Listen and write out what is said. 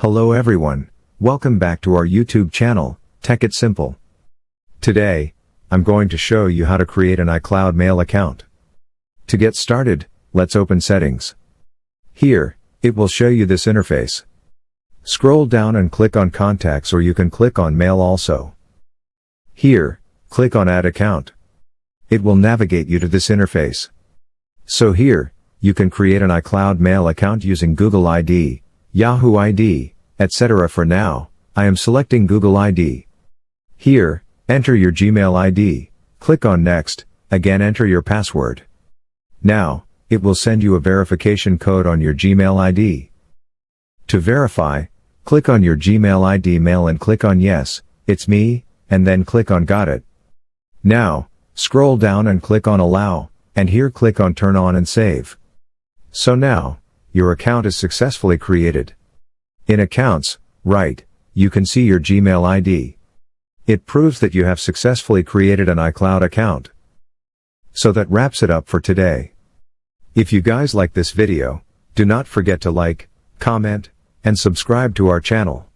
Hello everyone, welcome back to our YouTube channel, Tech It Simple. Today, I'm going to show you how to create an iCloud mail account. To get started, let's open Settings. Here, it will show you this interface. Scroll down and click on Contacts, or you can click on Mail also. Here, click on Add Account. It will navigate you to this interface. So here, you can create an iCloud mail account using Google ID, Yahoo ID, etc. For now, I am selecting Google ID. Here, enter your Gmail ID, click on Next, again enter your password. Now, it will send you a verification code on your Gmail ID. To verify, click on your Gmail ID mail and click on Yes, it's me, and then click on Got it. Now, scroll down and click on Allow, and here click on Turn on and Save. So now, your account is successfully created. In Accounts, right, you can see your Gmail ID. It proves that you have successfully created an iCloud account. So that wraps it up for today. If you guys like this video, do not forget to like, comment, and subscribe to our channel.